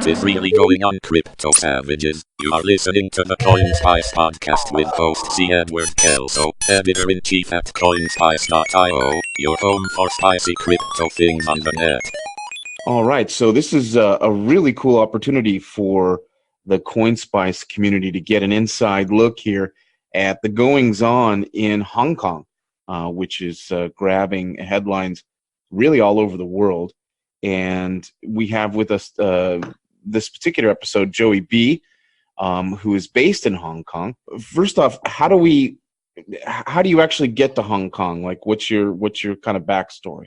What is really going on, crypto savages? You are listening to the CoinSpice podcast with host C. Edward Kelso, editor-in-chief at CoinSpice.io, your home for spicy crypto things on the net. All right, so this is a really cool opportunity for the CoinSpice community to get an inside look here at the goings-on in Hong Kong, which is grabbing headlines really all over the world. And we have with us this particular episode, Joey B., who is based in Hong Kong. First off, how do you actually get to Hong Kong? Like, what's your kind of backstory?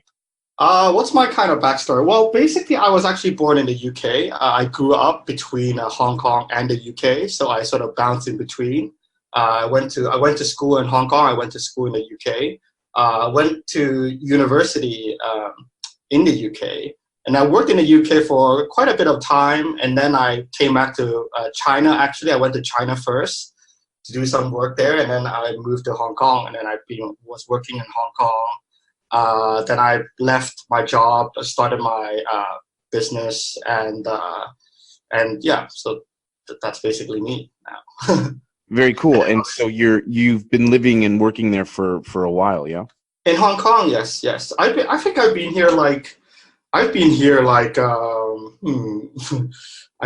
What's my kind of backstory? Well, basically, I was actually born in the UK. I grew up between Hong Kong and the UK, so I sort of bounced in between. I went to school in Hong Kong. I went to school in the UK. Went to university in the UK. And I worked in the UK for quite a bit of time, and then I came back to China. Actually, I went to China first to do some work there, and then I moved to Hong Kong, and then I was working in Hong Kong. Then I left my job, started my business, and yeah, so that's basically me now. Very cool. And so you've been living and working there for a while, yeah? In Hong Kong, yes. I think I've been here like I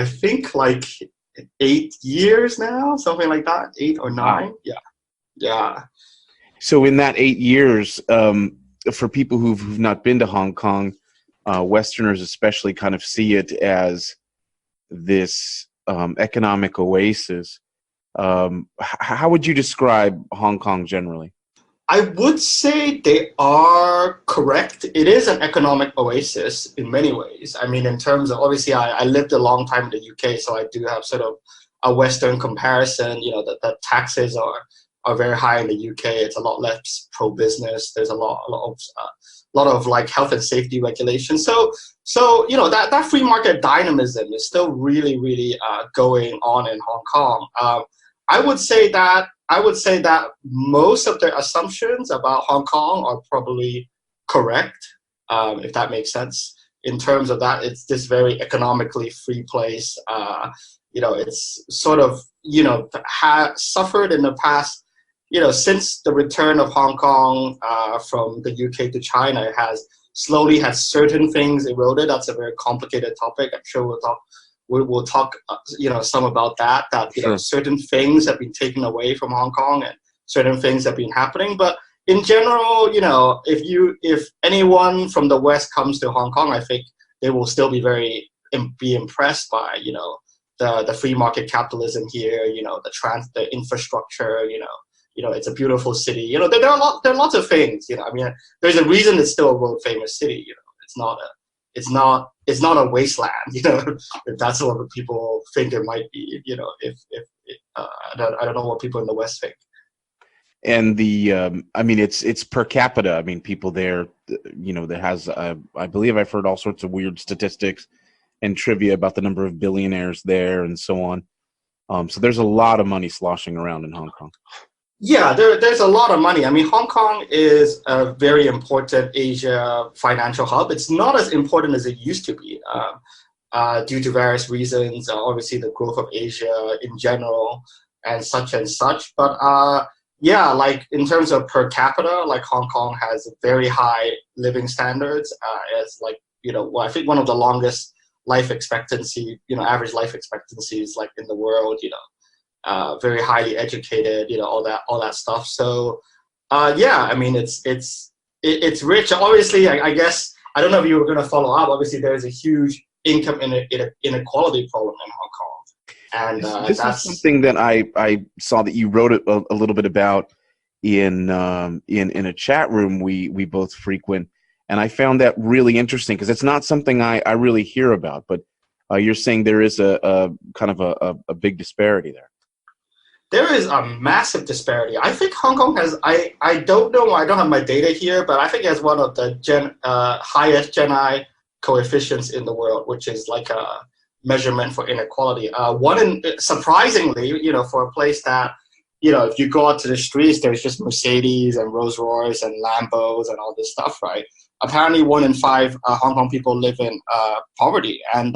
think like 8 years now, something like that, 8 or 9. Wow. Yeah. So in that 8 years, for people who've not been to Hong Kong, Westerners especially kind of see it as this economic oasis. How would you describe Hong Kong generally? I would say they are correct. It is an economic oasis in many ways. I mean, in terms of, obviously, I lived a long time in the UK, so I do have sort of a Western comparison. You know, the taxes are very high in the UK. It's a lot less pro-business. There's a lot of like health and safety regulations. So you know, that free market dynamism is still really, really going on in Hong Kong. I would say that most of their assumptions about Hong Kong are probably correct, if that makes sense. In terms of that, it's this very economically free place. You know, it's sort of, you know, suffered in the past, you know, since the return of Hong Kong from the UK to China. It has slowly had certain things eroded. That's a very complicated topic. I'm sure we'll talk, you know, some about that, you know, certain things have been taken away from Hong Kong and certain things have been happening. But in general, you know, if anyone from the West comes to Hong Kong, I think they will still be be impressed by, you know, the free market capitalism here, you know, the infrastructure, you know, it's a beautiful city. You know, there are lots of things, you know. I mean, there's a reason it's still a world famous city, you know. It's not a wasteland, you know, if that's what people think it might be, you know, if I don't know what people in the West think. And I mean, it's per capita. I mean, people there, you know, that has, I believe I've heard all sorts of weird statistics and trivia about the number of billionaires there and so on. So there's a lot of money sloshing around in Hong Kong. Yeah, there's a lot of money. I mean, Hong Kong is a very important Asia financial hub. It's not as important as it used to be due to various reasons, obviously the growth of Asia in general and such. But yeah, like in terms of per capita, like Hong Kong has very high living standards. As like, you know, well, I think one of the longest life expectancy, you know, average life expectancies like in the world, you know. Very highly educated, you know, all that stuff. So, yeah, I mean, it's rich. Obviously, I guess, I don't know if you were going to follow up. Obviously, there is a huge income inequality problem in Hong Kong. And this is something that I saw that you wrote a little bit about in a chat room we both frequent. And I found that really interesting because it's not something I really hear about. But you're saying there is a kind of a big disparity there. There is a massive disparity. I think Hong Kong has, I don't know, I don't have my data here, but I think it has one of the highest Gen I coefficients in the world, which is like a measurement for inequality. Surprisingly, you know, for a place that, you know, if you go out to the streets, there's just Mercedes and Rolls Royce and Lambos and all this stuff, right? Apparently 1 in 5 Hong Kong people live in poverty. And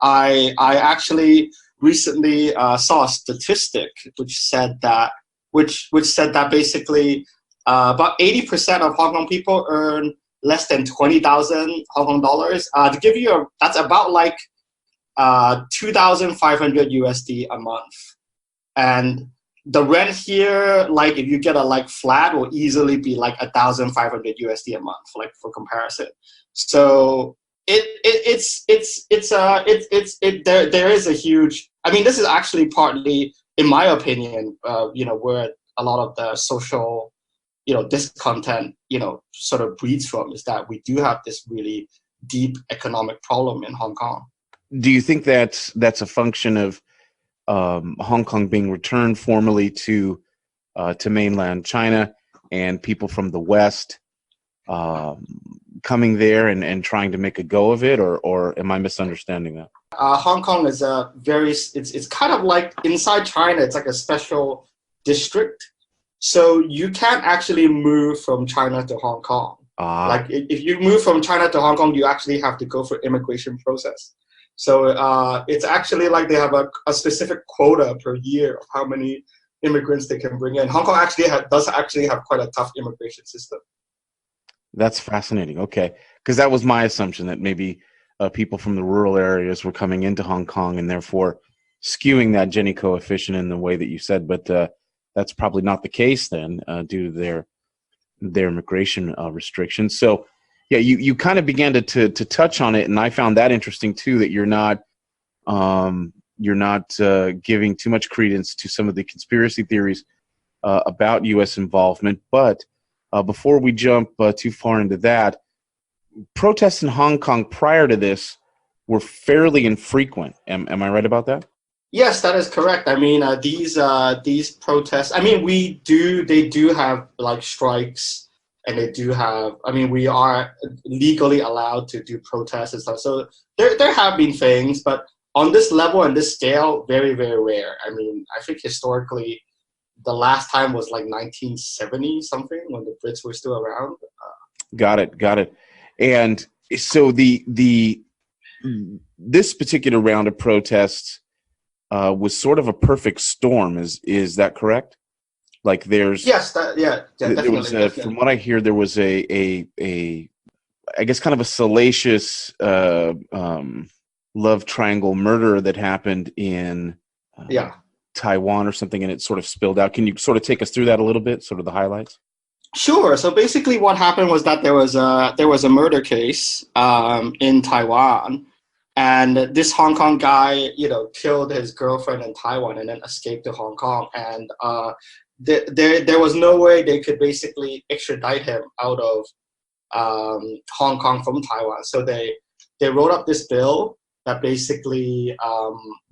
I actually recently saw a statistic which said that basically about 80% of Hong Kong people earn less than 20,000 Hong Kong dollars. To give you that's about like 2,500 USD a month. And the rent here, like if you get a like flat, will easily be like 1,500 USD a month, like for comparison. So there is a huge. I mean, this is actually partly, in my opinion, where a lot of the social, discontent, sort of breeds from, is that we do have this really deep economic problem in Hong Kong. Do you think that's a function of Hong Kong being returned formally to mainland China, and people from the West coming there and trying to make a go of it, or am I misunderstanding that? Hong Kong is it's kind of like inside China. It's like a special district, so you can't actually move from China to Hong Kong. Like if you move from China to Hong Kong, you actually have to go for immigration process. So it's actually like they have a specific quota per year of how many immigrants they can bring in. Hong Kong does actually have quite a tough immigration system. That's fascinating. Okay, because that was my assumption, that maybe people from the rural areas were coming into Hong Kong and therefore skewing that Gini coefficient in the way that you said. But that's probably not the case then, due to their immigration restrictions. So, yeah, you kind of began to touch on it, and I found that interesting too, that you're not giving too much credence to some of the conspiracy theories about U.S. involvement. But before we jump too far into that, protests in Hong Kong prior to this were fairly infrequent. Am I right about that? Yes, that is correct. I mean, these protests. I mean, they do have like strikes, and they do have. I mean, we are legally allowed to do protests and stuff. So there have been things, but on this level and this scale, very, very rare. I mean, I think historically, the last time was like 1970 something, when the Brits were still around. Got it. And so this particular round of protests was sort of a perfect storm. Is that correct? Like there's definitely. There was from what I hear, there was a I guess kind of a salacious love triangle murder that happened in Taiwan or something, and it sort of spilled out. Can you sort of take us through that a little bit, sort of the highlights? Sure. So basically what happened was that there was a murder case in Taiwan, and this Hong Kong guy, killed his girlfriend in Taiwan and then escaped to Hong Kong. And there was no way they could basically extradite him out of Hong Kong from Taiwan. So they wrote up this bill that basically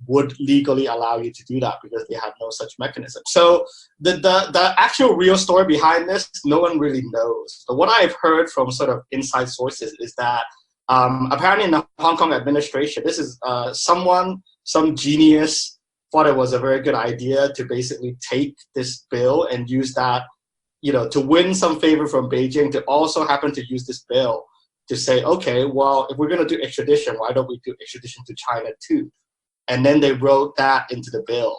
would legally allow you to do that, because they had no such mechanism. So the actual real story behind this, no one really knows. But what I've heard from sort of inside sources is that apparently in the Hong Kong administration, this is some genius thought it was a very good idea to basically take this bill and use that, to win some favor from Beijing, to also happen to use this bill to say, okay, well, if we're going to do extradition, why don't we do extradition to China too? And then they wrote that into the bill.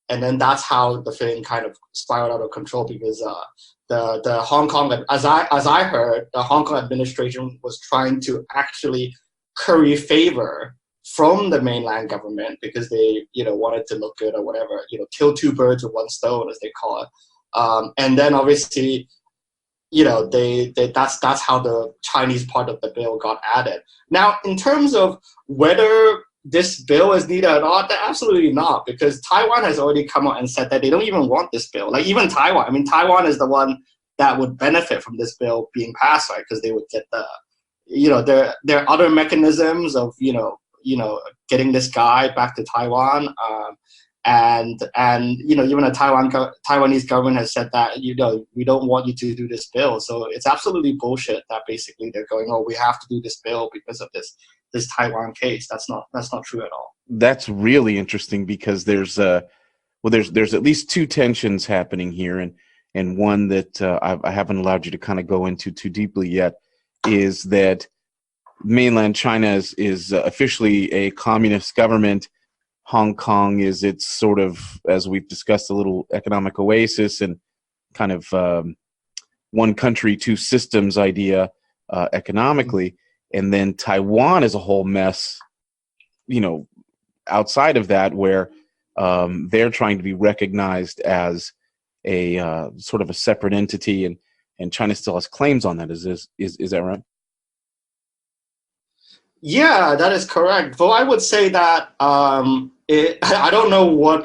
And then that's how the thing kind of spiraled out of control, because the Hong Kong, as I heard, the Hong Kong administration was trying to actually curry favor from the mainland government, because they, wanted to look good or whatever, kill two birds with one stone, as they call it. And then obviously, that's how the Chinese part of the bill got added. Now, in terms of whether this bill is needed or not, absolutely not, because Taiwan has already come out and said that they don't even want this bill. Like even Taiwan, I mean, Taiwan is the one that would benefit from this bill being passed, right? Because they would get there are other mechanisms of, getting this guy back to Taiwan. And even the Taiwanese government has said that, we don't want you to do this bill. So it's absolutely bullshit that basically they're going, oh, we have to do this bill because of this Taiwan case. That's not true at all. That's really interesting, because there's at least two tensions happening here, and one that I haven't allowed you to kind of go into too deeply yet is that mainland China is officially a communist government. Hong Kong is its sort of, as we've discussed, a little economic oasis and kind of one country, two systems idea economically. And then Taiwan is a whole mess, outside of that, where they're trying to be recognized as a sort of a separate entity, and China still has claims on that. Is that right? Yeah, that is correct. Though I would say that I don't know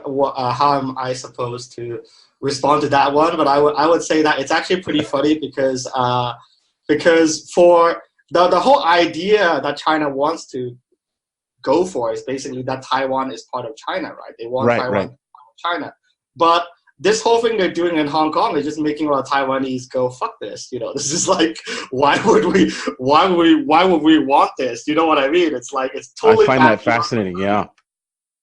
how am I supposed to respond to that one, but I would say that it's actually pretty funny because for the whole idea that China wants to go for is basically that Taiwan is part of China, right? They want Taiwan to be part of China, but this whole thing they're doing in Hong Kong is just making a lot of Taiwanese go, fuck this. This is like, why would we want this? You know what I mean? It's like, it's totally. I find that fascinating. Yeah.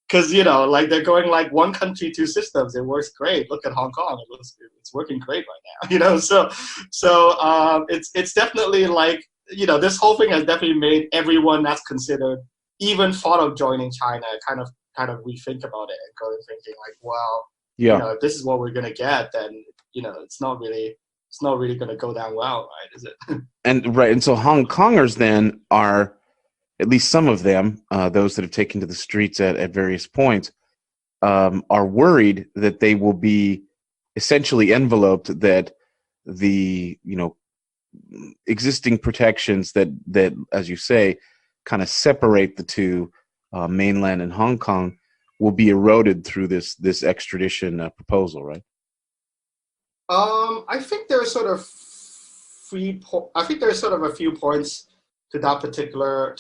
Because, like they're going like one country, two systems. It works great. Look at Hong Kong. It's working great right now. So it's definitely like, this whole thing has definitely made everyone that's considered even thought of joining China kind of rethink about it and go thinking like, well, if this is what we're gonna get, then it's not really gonna go down well, right? Is it? And so Hong Kongers then are, at least some of them, those that have taken to the streets at various points, are worried that they will be essentially enveloped, that the existing protections that as you say kind of separate the two, mainland and Hong Kong, will be eroded through this extradition proposal, right? I think there's sort of a few points to that particular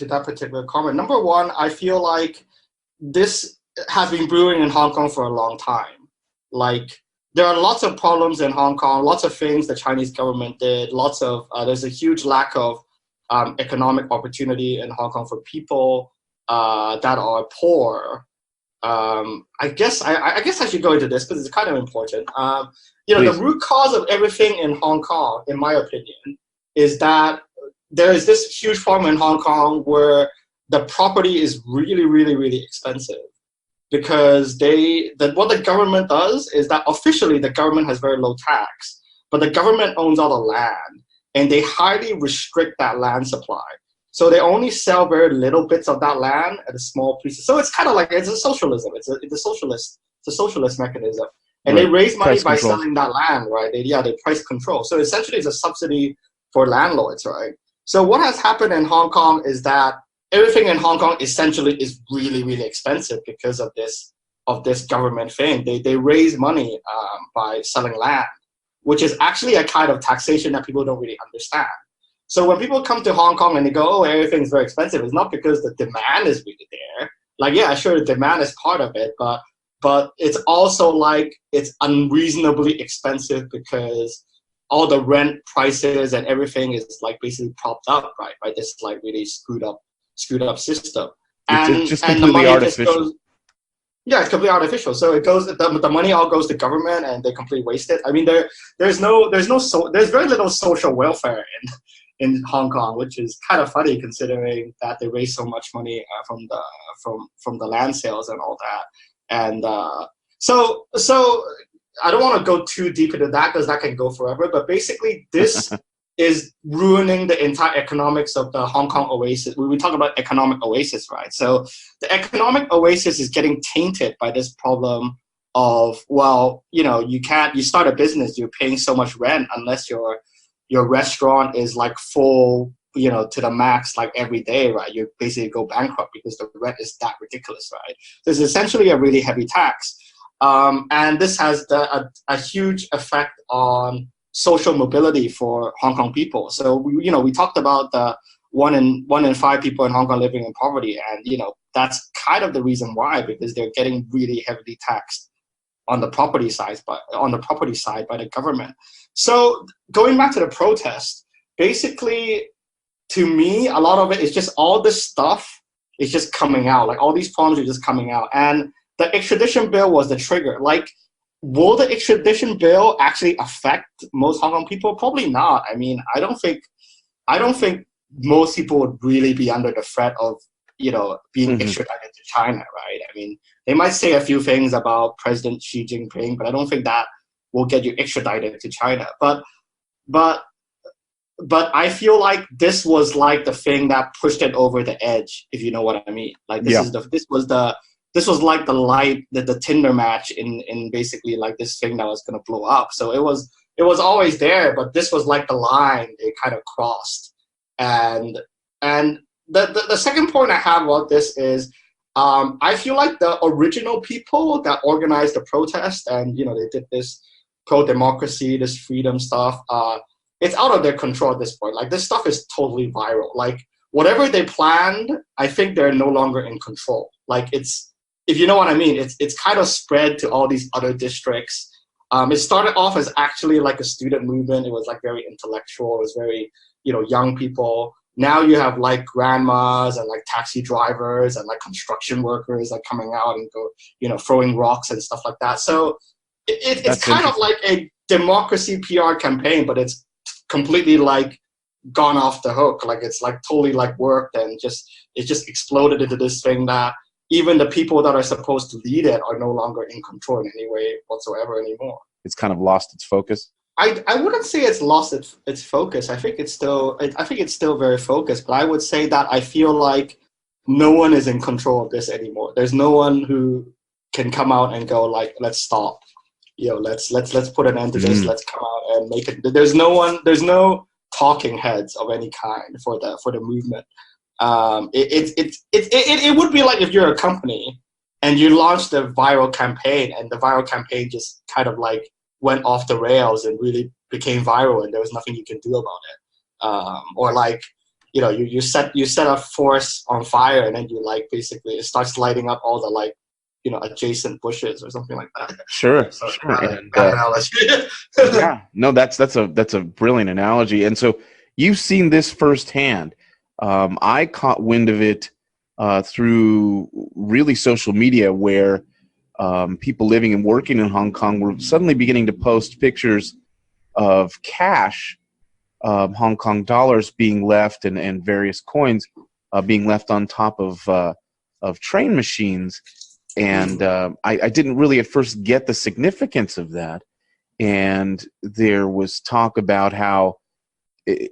comment. Number one, I feel like this has been brewing in Hong Kong for a long time. Like, there are lots of problems in Hong Kong, lots of things the Chinese government did, there's a huge lack of economic opportunity in Hong Kong for people that are poor. I guess I should go into this because it's kind of important. The root cause of everything in Hong Kong, in my opinion, is that there is this huge problem in Hong Kong where the property is really, really, really expensive. Because what the government does is that officially the government has very low tax, but the government owns all the land, and they highly restrict that land supply. So they only sell very little bits of that land at a small piece. So it's kind of like, it's a socialism. It's a socialist mechanism. And they raise money by selling that land, right? They price control. So essentially it's a subsidy for landlords, right? So what has happened in Hong Kong is that everything in Hong Kong essentially is really, really expensive because of this government thing. They raise money by selling land, which is actually a kind of taxation that people don't really understand. So when people come to Hong Kong and they go, oh, everything's very expensive, it's not because the demand is really there. Like, yeah, sure, the demand is part of it, but it's also like it's unreasonably expensive because all the rent prices and everything is like basically propped up, right, by this like really screwed up system. It's just completely artificial. Yeah, it's completely artificial. So it goes, the money all goes to government, and they completely waste it. I mean, there's very little social welfare in Hong Kong, which is kind of funny considering that they raise so much money from the land sales and all that. And so I don't want to go too deep into that because that can go forever. But basically, this is ruining the entire economics of the Hong Kong oasis. We talk about economic oasis, right? So the economic oasis is getting tainted by this problem of, well, you start a business, you're paying so much rent unless your restaurant is like full, to the max, like every day, right? You basically go bankrupt because the rent is that ridiculous, right? So it's essentially a really heavy tax. And this has a huge effect on social mobility for Hong Kong people. So we talked about the one in five people in Hong Kong living in poverty, and that's kind of the reason why, because they're getting really heavily taxed on the property side by the government. So going back to the protest, basically, to me, a lot of it is just all this stuff is just coming out. Like, all these problems are just coming out, and the extradition bill was the trigger. Like, will the extradition bill actually affect most Hong Kong people? Probably not. I mean, I don't think most people would really be under the threat of, being Mhm. extradited to China, right? I mean, they might say a few things about President Xi Jinping, but I don't think that will get you extradited to China. But I feel like this was like the thing that pushed it over the edge, if you know what I mean. Like Yeah. this was like the light, the Tinder match in basically like this thing that was gonna blow up. So it was always there, but this was like the line they kind of crossed. And the second point I have about this is, I feel like the original people that organized the protest and they did this pro-democracy, this freedom stuff, it's out of their control at this point. Like, this stuff is totally viral. Like, whatever they planned, I think they're no longer in control. Like, if you know what I mean, it's kind of spread to all these other districts. It started off as actually like a student movement. It was like very intellectual. It was very, young people. Now you have like grandmas and like taxi drivers and like construction workers like coming out and go, throwing rocks and stuff like that. So it's kind of like a democracy PR campaign, but it's completely like gone off the hook. Like, it's like totally like worked, and it just exploded into this thing that even the people that are supposed to lead it are no longer in control in any way whatsoever anymore. It's kind of lost its focus. I wouldn't say it's lost its focus. I think it's still very focused, but I would say that I feel like no one is in control of this anymore. There's no one who can come out and go like, let's stop. Let's put an end to this. Let's come out and make it. There's no talking heads of any kind for the movement. It would be like if you're a company and you launched a viral campaign, and the viral campaign just kind of like went off the rails and really became viral, and there was nothing you can do about it. Or like, you set a forest on fire, and then you like basically it starts lighting up all the like, adjacent bushes or something like that. Sure. So, Sure. And, bad analogy. yeah, no, that's a brilliant analogy. And so you've seen this firsthand. I caught wind of it through really social media, where people living and working in Hong Kong were suddenly beginning to post pictures of cash, Hong Kong dollars being left, and various coins being left on top of train machines. And I didn't really at first get the significance of that. And there was talk about how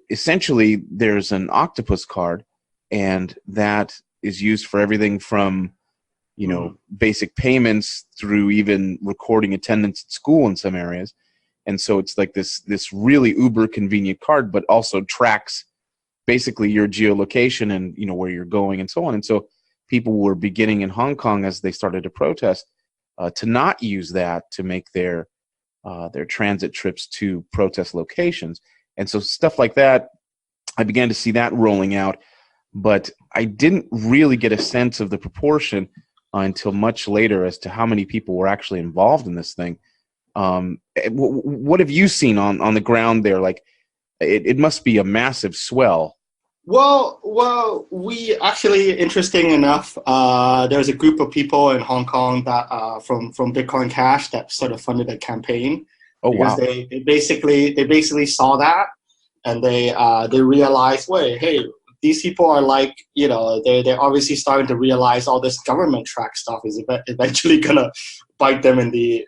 essentially there's an octopus card, and that is used for everything from basic payments through even recording attendance at school in some areas. And so it's like this really uber convenient card, but also tracks basically your geolocation and where you're going and so on. And so people were beginning in Hong Kong, as they started to protest, to not use that to make their transit trips to protest locations. And so stuff like that, I began to see that rolling out, but I didn't really get a sense of the proportion until much later as to how many people were actually involved in this thing. What have you seen on the ground there? Like, it must be a massive swell. Well, we actually, interesting enough, there's a group of people in Hong Kong that from Bitcoin Cash that sort of funded a campaign. Oh, because wow. they basically saw that, and they realized, wait, hey, these people are like, they're obviously starting to realize all this government track stuff is eventually gonna bite them in the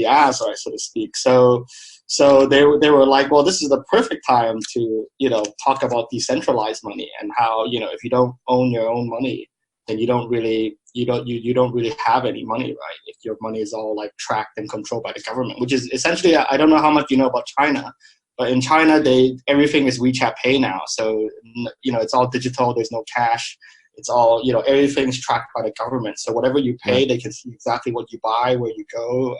ass, or so to speak. So they were like, well, this is the perfect time to talk about decentralized money, and how if you don't own your own money, then you don't really have any money, right? If your money is all like tracked and controlled by the government, which is essentially, I don't know how much you know about China, but in China, everything is WeChat Pay now. So it's all digital. There's no cash. It's all everything's tracked by the government. So whatever you pay, they can see exactly what you buy, where you go,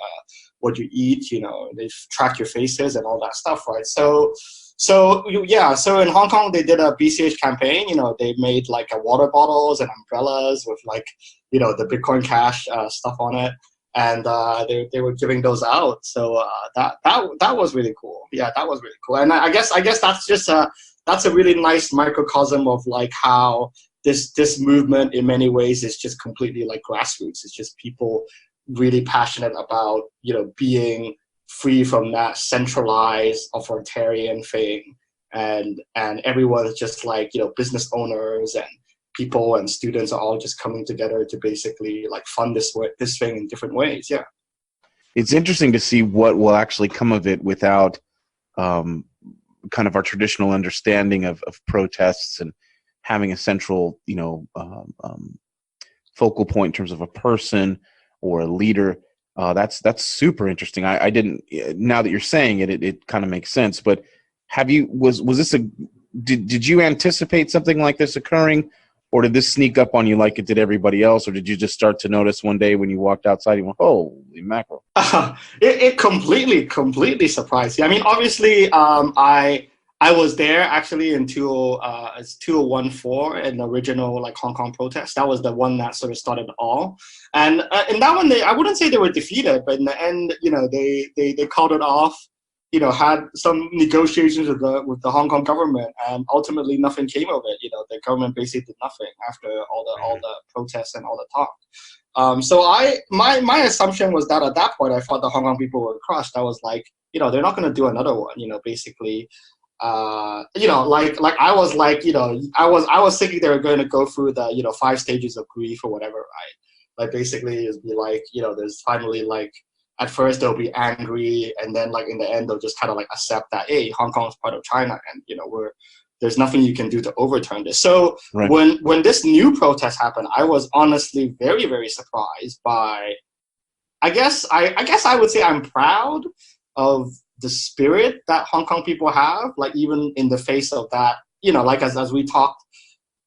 what you eat. They track your faces and all that stuff, right? So in Hong Kong, they did a BCH campaign. They made like water bottles and umbrellas with like the Bitcoin Cash stuff on it, and they were giving those out. So that was really cool. Yeah, that was really cool. And I guess that's just that's a really nice microcosm of like how this movement in many ways is just completely like grassroots. It's just people really passionate about being free from that centralized authoritarian thing, and everyone is just like, business owners and people and students are all just coming together to basically like fund this thing in different ways. Yeah. It's interesting to see what will actually come of it without kind of our traditional understanding of protests and having a central, focal point in terms of a person or a leader. That's super interesting. I didn't. Now that you're saying it, it kind of makes sense. But was this did you anticipate something like this occurring, or did this sneak up on you like it did everybody else, or did you just start to notice one day when you walked outside, you went, "Holy mackerel"? It completely surprised me. I mean, obviously, I was there actually in 2014 in the original like Hong Kong protest. That was the one that sort of started it all. And in that one, I wouldn't say they were defeated, but in the end, they called it off. Had some negotiations with the Hong Kong government, and ultimately nothing came of it. The government basically did nothing after all the protests and all the talk. So my assumption was that at that point, I thought the Hong Kong people were crushed. I was like, they're not going to do another one. Basically, like I was like, I was thinking they were going to go through the 5 stages of grief or whatever, right? Like basically it'd be like, there's finally like, at first they'll be angry, and then like in the end they'll just kind of like accept that, hey, Hong Kong is part of China, and there's nothing you can do to overturn this. So right. when this new protest happened, I was honestly very, very surprised by. I guess I would say I'm proud of the spirit that Hong Kong people have, like even in the face of that, like as we talked.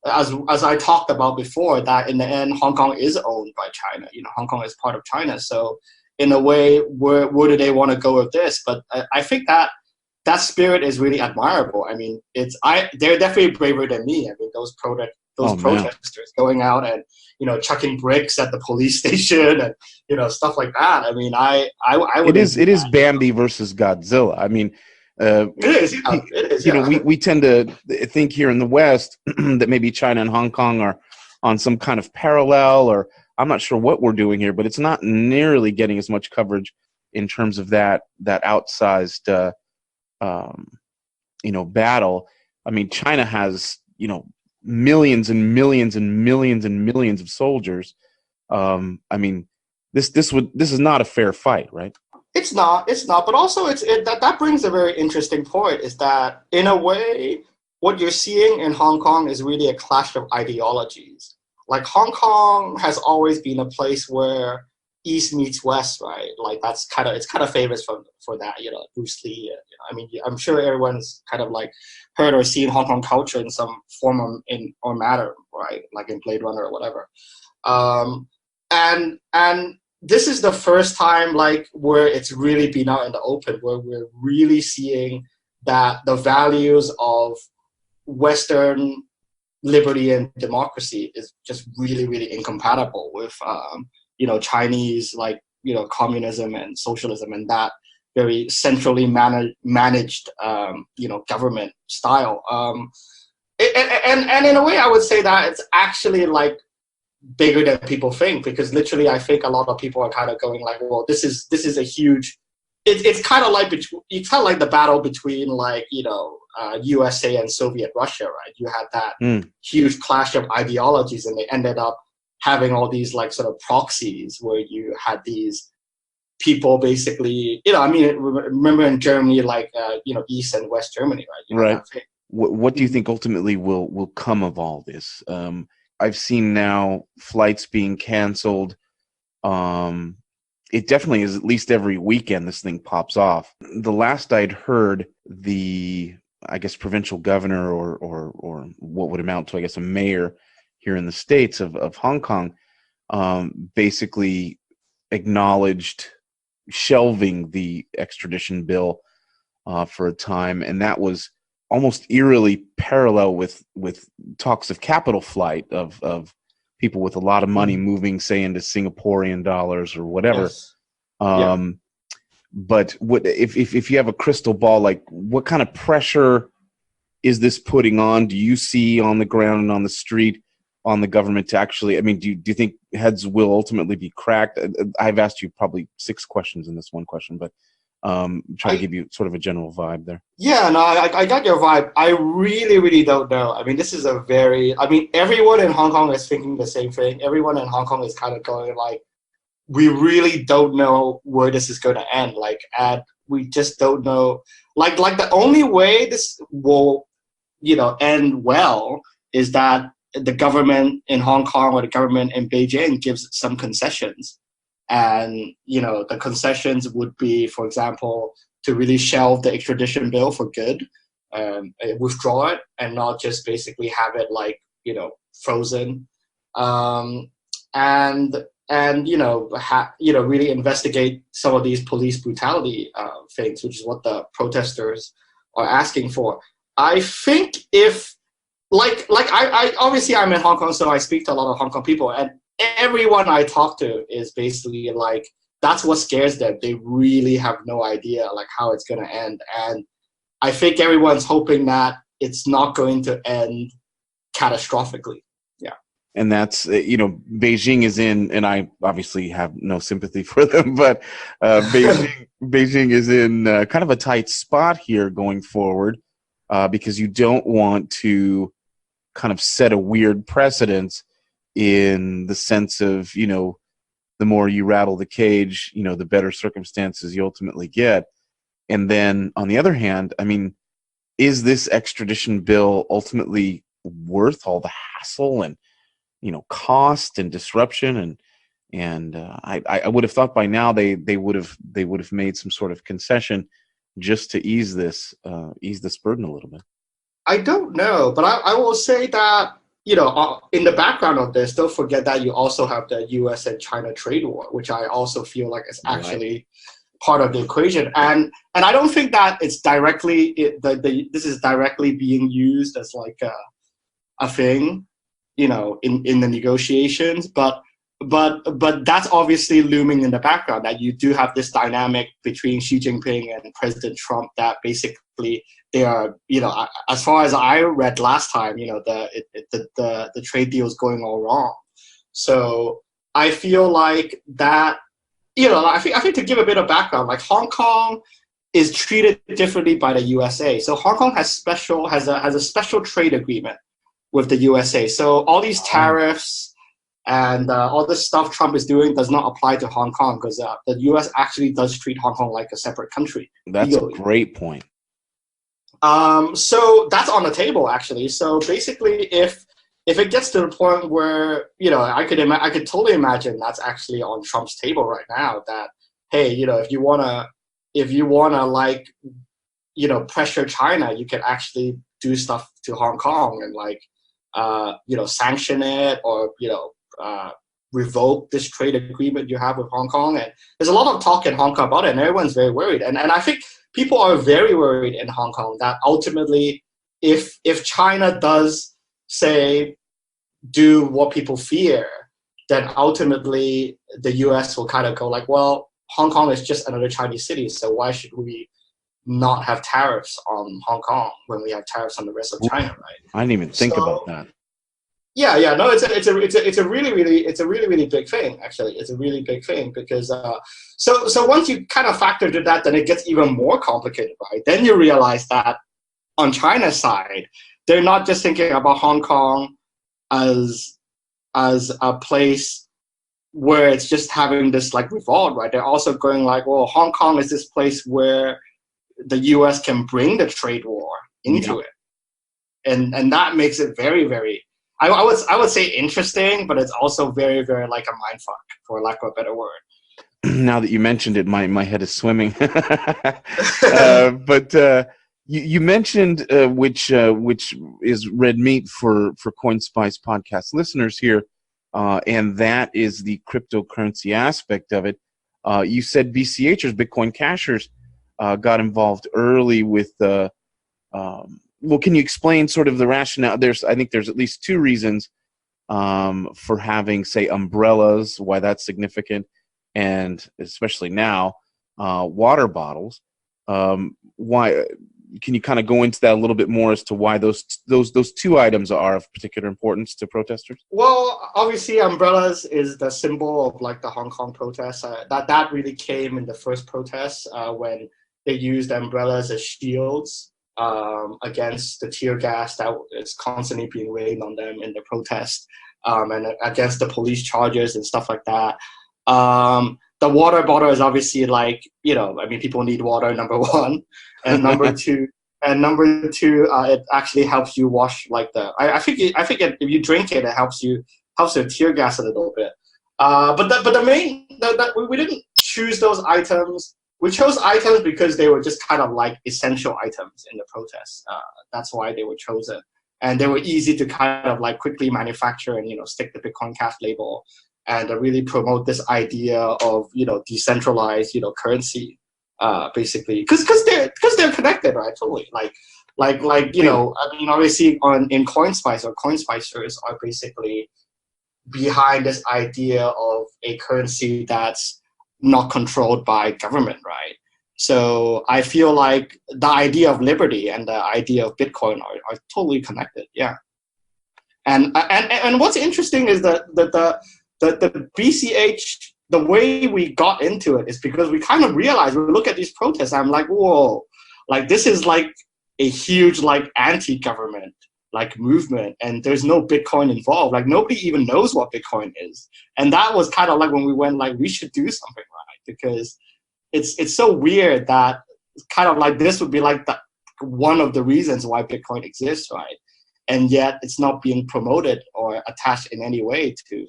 As I talked about before, that in the end Hong Kong is owned by China. Hong Kong is part of China, so. In a way, where do they want to go with this? But I think that spirit is really admirable. I mean, they're definitely braver than me. I mean, those protesters going out and chucking bricks at the police station and stuff like that. I mean, I would. It is Bambi versus Godzilla. I mean, it is. Yeah, it is. Yeah. We tend to think here in the West that maybe China and Hong Kong are on some kind of parallel, or I'm not sure what we're doing here, but it's not nearly getting as much coverage in terms of that outsized, battle. I mean, China has, millions and millions and millions and millions of soldiers. I mean, this is not a fair fight, right? It's not. But also, that brings a very interesting point. Is that in a way, what you're seeing in Hong Kong is really a clash of ideologies. Like Hong Kong has always been a place where East meets West, right? Like it's kind of famous for that, Bruce Lee. I mean, I'm sure everyone's kind of like heard or seen Hong Kong culture in some form or matter, right? Like in Blade Runner or whatever. And this is the first time like where it's really been out in the open, where we're really seeing that the values of Western liberty and democracy is just really, really incompatible with, Chinese, like, communism and socialism and that very centrally managed, government style. And in a way, I would say that it's actually like bigger than people think, because literally, I think a lot of people are kind of going like, well, this is a huge. It's kind of like the battle between like USA and Soviet Russia, right? You had that huge clash of ideologies, and they ended up having all these like sort of proxies where you had these people basically, I mean, remember in Germany, like East and West Germany, right? Right. What do you think ultimately will come of all this? I've seen now flights being canceled. It definitely is at least every weekend this thing pops off. The last I'd heard, the, I guess, provincial governor or what would amount to, I guess, a mayor here in the States of Hong Kong, basically acknowledged shelving the extradition bill for a time. And that was almost eerily parallel with talks of capital flight of people with a lot of money moving, say, into Singaporean dollars or whatever. Yes. Yeah. But what if you have a crystal ball, like what kind of pressure is this putting on? Do you see on the ground and on the street on the government to actually? I mean, do you think heads will ultimately be cracked? I've asked you probably 6 questions in this one question, but Try to give you sort of a general vibe there. Yeah, no, I got your vibe. I really, really don't know. I mean, this is everyone in Hong Kong is thinking the same thing. Everyone in Hong Kong is kind of going like, we really don't know where this is going to end. Like, and we just don't know. Like the only way this will, end well is that the government in Hong Kong or the government in Beijing gives some concessions. And, the concessions would be, for example, to really shelve the extradition bill for good, withdraw it, and not just basically have it like, frozen. And really investigate some of these police brutality things, which is what the protesters are asking for. I think if, I obviously I'm in Hong Kong, so I speak to a lot of Hong Kong people, and everyone I talk to is basically like, that's what scares them. They really have no idea like how it's going to end. And I think everyone's hoping that it's not going to end catastrophically. Yeah. And that's, Beijing is in, and I obviously have no sympathy for them, but Beijing is in kind of a tight spot here going forward, because you don't want to kind of set a weird precedent in the sense of, the more you rattle the cage, the better circumstances you ultimately get. And then on the other hand, I mean, is this extradition bill ultimately worth all the hassle and, cost and disruption? And I would have thought by now they would have made some sort of concession just to ease this burden a little bit. I don't know, but I will say that, in the background of this, don't forget that you also have the U.S. and China trade war, which I also feel like is actually part of the equation. And I don't think that it's directly this is directly being used as like a thing, in the negotiations, but that's obviously looming in the background, that you do have this dynamic between Xi Jinping and President Trump that basically they are, as far as I read last time, the trade deal is going all wrong. So I feel like that, I think to give a bit of background, like Hong Kong is treated differently by the USA. So Hong Kong has a special trade agreement with the USA. So all these tariffs and all this stuff Trump is doing does not apply to Hong Kong, because the US actually does treat Hong Kong like a separate country. That's legally. A great point. So that's on the table, actually. So basically, if it gets to the point where, I could totally imagine that's actually on Trump's table right now, that, hey, if you wanna like, pressure China, you can actually do stuff to Hong Kong and like, sanction it, or, revoke this trade agreement you have with Hong Kong. And there's a lot of talk in Hong Kong about it, and everyone's very worried. And I think people are very worried in Hong Kong that ultimately, if China does, say, do what people fear, then ultimately the US will kind of go like, well, Hong Kong is just another Chinese city, so why should we not have tariffs on Hong Kong when we have tariffs on the rest of China, right? I didn't even think about that. Yeah, no, it's a really big thing, actually. It's a really big thing, because so once you kind of factor into that, then it gets even more complicated, right? Then you realize that on China's side, they're not just thinking about Hong Kong as a place where it's just having this like revolt, right? They're also going like, well, Hong Kong is this place where the US can bring the trade war into it. And that makes it very, very, I would say interesting, but it's also very, very like a mindfuck, for lack of a better word. Now that you mentioned it, my head is swimming. But you mentioned which is red meat for CoinSpice podcast listeners here, and that is the cryptocurrency aspect of it. You said BCHers, Bitcoin cashers, got involved early with the. Well, can you explain sort of the rationale? I think there's at least two reasons for having, say, umbrellas, why that's significant, and especially now, water bottles. Why can you kind of go into that a little bit more as to why those two items are of particular importance to protesters? Well, obviously, umbrellas is the symbol of like the Hong Kong protests. That really came in the first protests when they used umbrellas as shields against the tear gas that is constantly being rained on them in the protest, and against the police charges and stuff like that. The water bottle is obviously like, I mean, people need water, number one, and number two. It actually helps you wash like I think if you drink it, it helps you tear gas a little bit. But we didn't choose those items. We chose items because they were just kind of like essential items in the protests. That's why they were chosen, and they were easy to kind of like quickly manufacture and stick the Bitcoin Cash label and really promote this idea of decentralized currency. Basically, because they're connected, right? Totally. I mean, obviously, in CoinSpice or CoinSpicers are basically behind this idea of a currency that's not controlled by government, right? So I feel like the idea of liberty and the idea of Bitcoin are totally connected. Yeah. And what's interesting is that the BCH. The way we got into it is because we kind of realized, we look at these protests, I'm like, whoa, like this is like a huge like anti-government like movement, and there's no Bitcoin involved. Like nobody even knows what Bitcoin is. And that was kind of like when we went like, we should do something, right? Because it's so weird that kind of like this would be like one of the reasons why Bitcoin exists, right? And yet it's not being promoted or attached in any way to,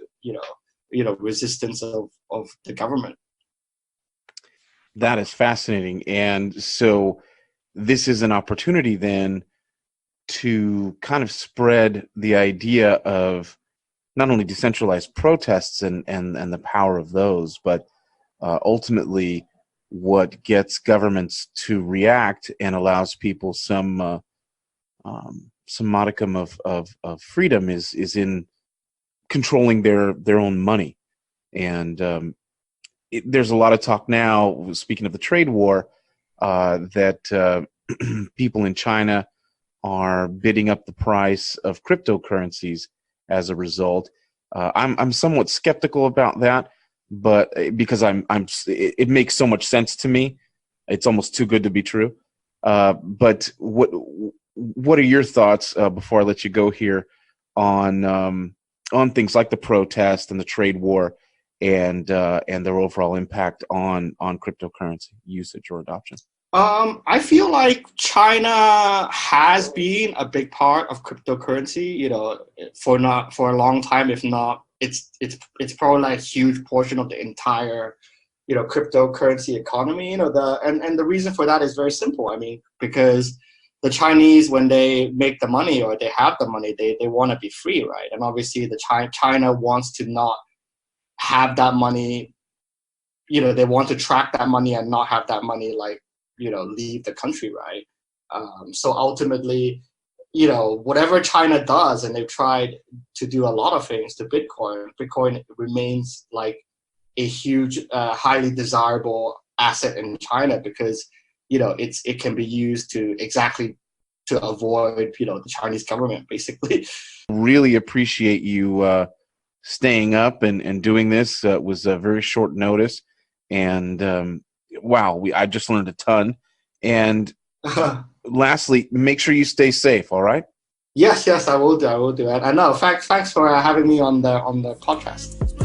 resistance of the government. That is fascinating. And so this is an opportunity then to kind of spread the idea of not only decentralized protests and the power of those, but ultimately what gets governments to react and allows people some modicum of freedom is in controlling their own money. And there's a lot of talk now, speaking of the trade war, that people in China are bidding up the price of cryptocurrencies as a result. I'm somewhat skeptical about that, but because it makes so much sense to me, it's almost too good to be true. But what are your thoughts before I let you go here on things like the protest and the trade war and their overall impact on cryptocurrency usage or adoption? I feel like China has been a big part of cryptocurrency, for a long time. If not, it's probably like a huge portion of the entire, cryptocurrency economy. The reason for that is very simple. I mean, because the Chinese, when they make the money or they have the money, they want to be free, right? And obviously, China wants to not have that money. They want to track that money and not have that money leave the country, right? So ultimately, whatever China does, and they've tried to do a lot of things to Bitcoin remains like a huge, highly desirable asset in China because, it can be used to avoid, the Chinese government, basically. Really appreciate you staying up and doing this. It was a very short notice. And wow, I just learned a ton. And lastly, make sure you stay safe. All right. Yes, I will do. And no, thanks for having me on the podcast.